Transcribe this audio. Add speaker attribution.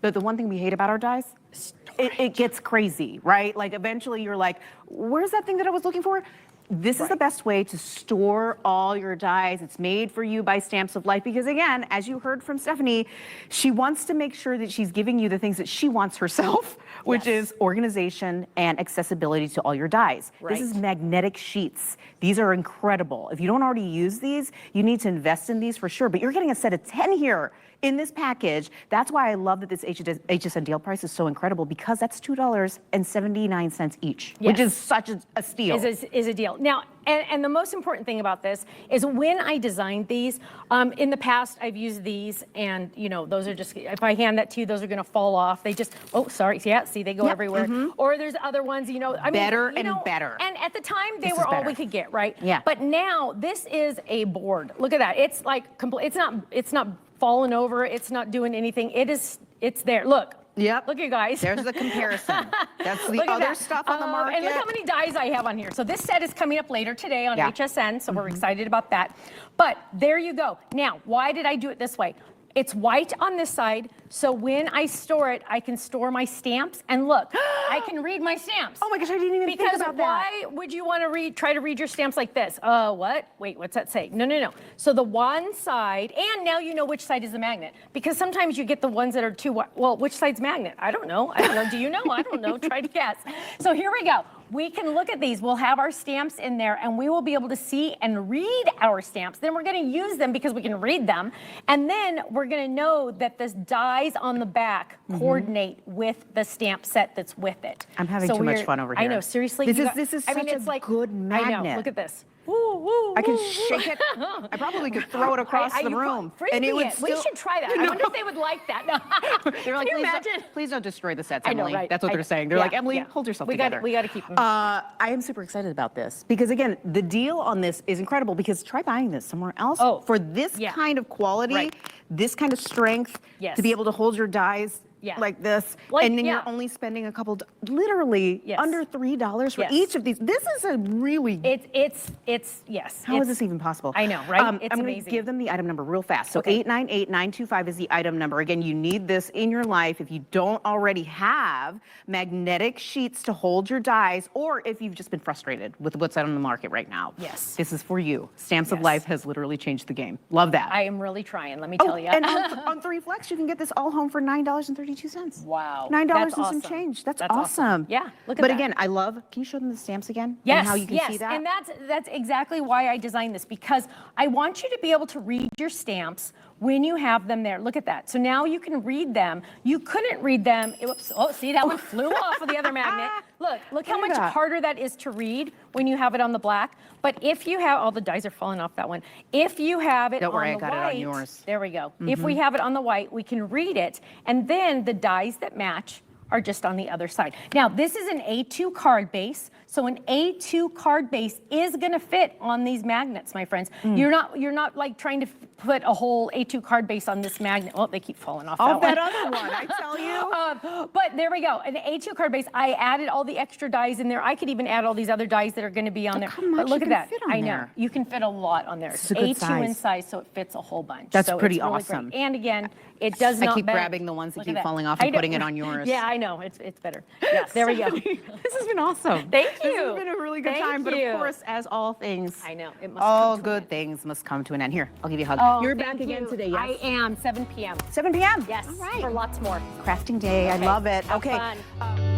Speaker 1: But the one thing we hate about our dies, it gets crazy, right? Like eventually you're like, where's that thing that I was looking for? This is the best way to store all your dies. It's made for you by Stamps of Life because, again, as you heard from Stephanie, she wants to make sure that she's giving you the things that she wants herself, which is organization and accessibility to all your dies. This is magnetic sheets. These are incredible. If you don't already use these, you need to invest in these for sure, but you're getting a set of 10 here in this package. That's why I love that this HSN deal price is so incredible, because that's $2.79 each, which is such a steal.
Speaker 2: Is a deal. Now, and the most important thing about this is when I designed these, in the past I've used these, and you know, those are just, if I hand that to you, those are gonna fall off. They just, oh, sorry, yeah, see, they go everywhere. Or there's other ones, you know, I mean,
Speaker 1: better
Speaker 2: you know,
Speaker 1: and better.
Speaker 2: And at the time, they were all we could get, right?
Speaker 1: Yeah.
Speaker 2: But now, this is a board. Look at that. It's like, it's not falling over. It's not doing anything. It's there. Look.
Speaker 1: Yep.
Speaker 2: Look, you guys.
Speaker 1: There's the comparison. That's the other stuff on the market.
Speaker 2: And look how many dies I have on here. So this set is coming up later today on HSN, so we're excited about that. But there you go. Now, why did I do it this way? It's white on this side, so when I store it, I can store my stamps. And look, I can read my stamps.
Speaker 1: Oh my gosh, I didn't even think about that.
Speaker 2: Because why would you want to try to read your stamps like this? What? Wait, what's that say? No, no, no. So the one side, and now you know which side is the magnet. Because sometimes you get the ones that are too, well, which side's magnet? I don't know. I don't know. Do you know? I don't know. Try to guess. So here we go. We can look at these. We'll have our stamps in there, and we will be able to see and read our stamps. Then we're going to use them because we can read them. And then we're going to know that the dies on the back coordinate with the stamp set that's with it.
Speaker 1: I'm having too much fun over here.
Speaker 2: I know, seriously.
Speaker 1: This is such a good magnet.
Speaker 2: I know, look at this. Woo, woo,
Speaker 1: I can
Speaker 2: woo.
Speaker 1: shake it. I probably could throw it across the room.
Speaker 2: And it would still, we should try that. I wonder if they would like that. No.
Speaker 1: They're like,
Speaker 2: can you imagine?
Speaker 1: Please don't destroy the sets,
Speaker 2: I know,
Speaker 1: Emily.
Speaker 2: right?
Speaker 1: That's what they're saying. They're like, Emily, hold yourself together.
Speaker 2: We got to keep them.
Speaker 1: I am super excited about this because, again, the deal on this is incredible, because try buying this somewhere else for this kind of quality, this kind of strength, to be able to hold your dies like this, and then you're only spending a couple, literally under $3 for each of these. This is a really, how is this even possible?
Speaker 2: I know, right? It's
Speaker 1: I'm
Speaker 2: amazing.
Speaker 1: going to give them the item number real fast. So 898925 is the item number. Again, you need this in your life if you don't already have magnetic sheets to hold your dies, or if you've just been frustrated with what's out on the market right now.
Speaker 2: Yes.
Speaker 1: This is for you. Stamps of Life has literally changed the game. Love that.
Speaker 2: I am really trying, let me tell you.
Speaker 1: And on 3 Flex, you can get this all home for $9.32.
Speaker 2: Wow.
Speaker 1: $9
Speaker 2: That's
Speaker 1: and some
Speaker 2: awesome.
Speaker 1: change. That's awesome.
Speaker 2: Yeah, look at
Speaker 1: but
Speaker 2: that.
Speaker 1: Again, I love, can you show them the stamps again?
Speaker 2: Yes,
Speaker 1: and how you can see that?
Speaker 2: And that's exactly why I designed this, because I want you to be able to read your stamps when you have them there. Look at that. So now you can read them. You couldn't read them. Whoops. Oh, see, that one flew off of the other magnet. Look how much harder that is to read when you have it on the black. But if you have, all the dies are falling off that one. If you have it
Speaker 1: Don't worry,
Speaker 2: on the
Speaker 1: I got
Speaker 2: white,
Speaker 1: it on yours.
Speaker 2: there we go. If we have it on the white, we can read it. And then the dies that match are just on the other side. Now, this is an A2 card base, so an A2 card base is gonna fit on these magnets, my friends. You're not like trying to put a whole A2 card base on this magnet. Oh, they keep falling off
Speaker 1: that
Speaker 2: one.
Speaker 1: other one, I tell you.
Speaker 2: But there we go, an A2 card base. I added all the extra dies in there. I could even add all these other dies that are gonna be on there. But look at that. I know, you can fit a lot on there. It's A2 in size, so it fits a whole bunch.
Speaker 1: That's
Speaker 2: so
Speaker 1: pretty
Speaker 2: it's really
Speaker 1: awesome.
Speaker 2: Great. And again, it does not
Speaker 1: I keep
Speaker 2: bend.
Speaker 1: grabbing the ones that
Speaker 2: Look
Speaker 1: keep
Speaker 2: at
Speaker 1: falling off and putting it on yours.
Speaker 2: Yeah, I know, it's better. Yeah, there we go.
Speaker 1: This has been awesome.
Speaker 2: Thank you.
Speaker 1: This has been a really good time. But of course, as all things,
Speaker 2: I know, it must
Speaker 1: all
Speaker 2: come to an
Speaker 1: good things must come to an end. Here, I'll give you a hug.
Speaker 2: Oh,
Speaker 1: You're
Speaker 2: thank
Speaker 1: back again
Speaker 2: you.
Speaker 1: today, yes?
Speaker 2: I am, 7 p.m.
Speaker 1: 7 p.m.
Speaker 2: Yes,
Speaker 1: all right.
Speaker 2: for lots more.
Speaker 1: Crafting day. I love it.
Speaker 2: Have
Speaker 1: Okay.
Speaker 2: fun.